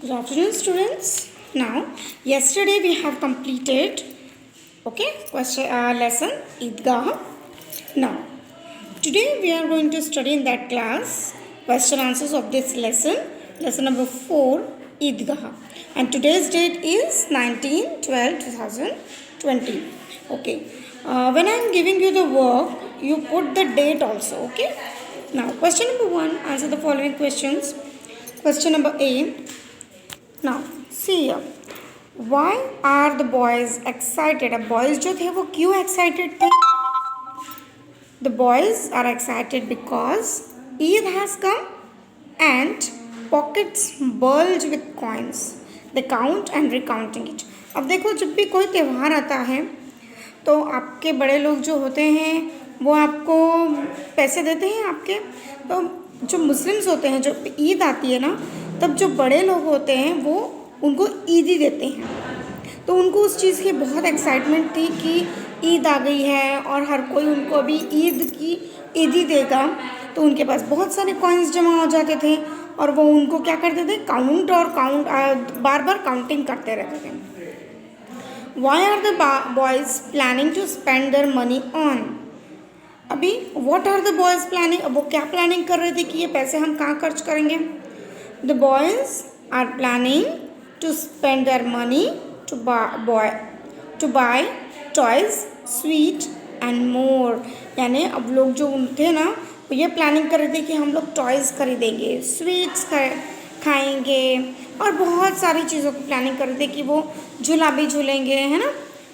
Good afternoon, students. Now, yesterday we have completed lesson Idgah. Now, today we are going to study in that class question answers of this lesson number 4, Idgah. And today's date is 19/12/2020. Okay. When I am giving you the work, you put the date also. Okay. Now, question number 1, answer the following questions. Question number A. Now, see here. Why are the boys excited? अब boys जो थे वो क्यों excited थे? The boys are excited because Eid has come and pockets bulge with coins. They count and recounting it. अब देखो जब भी कोई त्यौहार आता है तो आपके बड़े लोग जो होते हैं वो आपको पैसे देते हैं आपके। तो जो मुस्लिम्स होते हैं, जो ईद आती है ना, तब जो बड़े लोग होते हैं वो उनको ईदी देते हैं। तो उनको उस चीज़ की बहुत एक्साइटमेंट थी कि ईद आ गई है और हर कोई उनको अभी ईद की ईदी देगा। तो उनके पास बहुत सारे कॉइन्स जमा हो जाते थे और वो उनको क्या करते थे, काउंट बार बार काउंटिंग करते रहते थे। Why are the boys planning to spend their money on? अभी what are the boys planning? अब वो क्या प्लानिंग कर रहे थे कि ये पैसे हम कहाँ खर्च करेंगे? The boys are planning to spend their money to buy toys, sweet and more. यानी अब लोग जो थे ना वो ये प्लानिंग कर रहे थे कि हम लोग टॉयज़ खरीदेंगे, स्वीट्स खाएंगे और बहुत सारी चीज़ों की प्लानिंग कर रहे थे कि वो झूला भी झूलेंगे, है ना,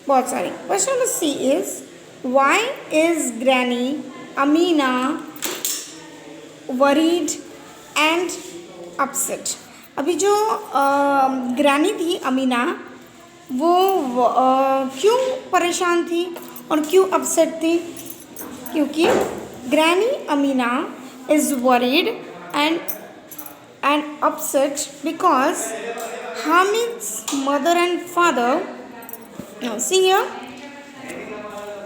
बहुत सारी। Question number C is why is Granny Amina worried and upset? अभी जो ग्रैनी थी अमीना वो क्यों परेशान थी और क्यों अपसेट थी? क्योंकि granny Amina is worried and upset because Hamid's mother and father. Now see here,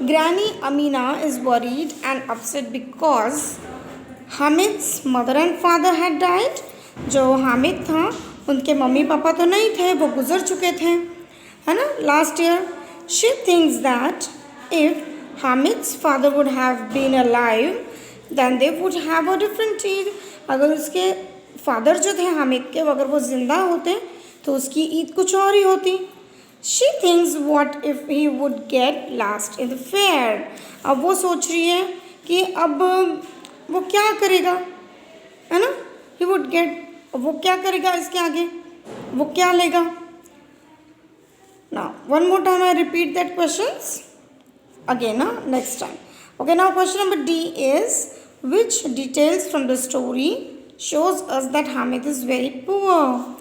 Granny Amina is worried and upset because Hamid's mother and father had died. जो हामिद था उनके मम्मी पापा तो नहीं थे, वो गुजर चुके थे, है ना, last year. She thinks that if Hamid's father would have been alive then they would have a different Eid. अगर उसके फादर जो थे हामिद के, अगर वो ज़िंदा होते तो उसकी ईद कुछ और ही होती। She thinks what if he would get last in the fair. अब वो सोच रही है कि अब वो क्या करेगा, है ना, ही वुड गेट, वो क्या करेगा इसके आगे, वो क्या लेगा। Now one more time I repeat that questions again ना next time. Okay, now question number D is which details from the story shows us that Hamid is very poor.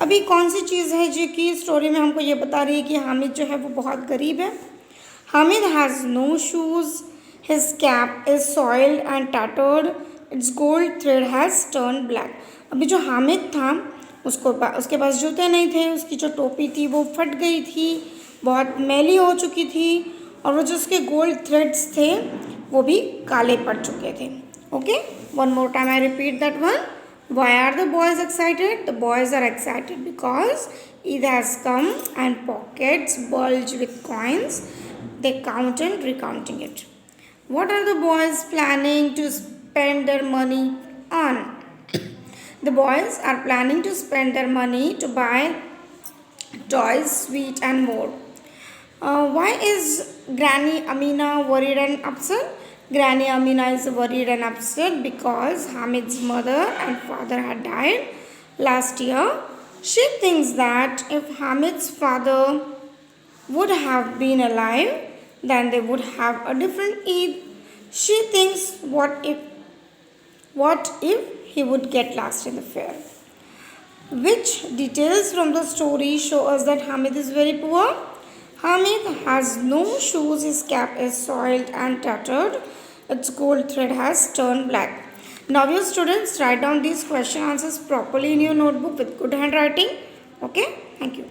अभी कौन सी चीज़ है जो कि स्टोरी में हमको ये बता रही है कि हामिद जो है वो बहुत गरीब है। Hamid has no shoes, his cap is soiled and tattered, its gold thread has turn black. अभी जो हामिद था उसके पास जूते नहीं थे, उसकी जो टोपी थी वो फट गई थी, बहुत मैली हो चुकी थी और वो जो उसके गोल्ड थ्रेड्स थे वो भी काले पड़ चुके थे। Okay, one more time I repeat that one. Why are the boys excited? The boys are excited because Eid has come and pockets bulge with coins. They count and recounting it. What are the boys planning to spend their money on? The boys are planning to spend their money to buy toys, sweet and more. Why is Granny Amina worried and upset? Granny Amina is worried and upset because Hamid's mother and father had died last year. She thinks that if Hamid's father would have been alive, then they would have a different Eid. She thinks what if he would get lost in the fair. Which details from the story show us that Hamid is very poor? Hamid has no shoes, his cap is soiled and tattered, its gold thread has turned black. Now you students write down these question answers properly in your notebook with good handwriting. Okay, thank you.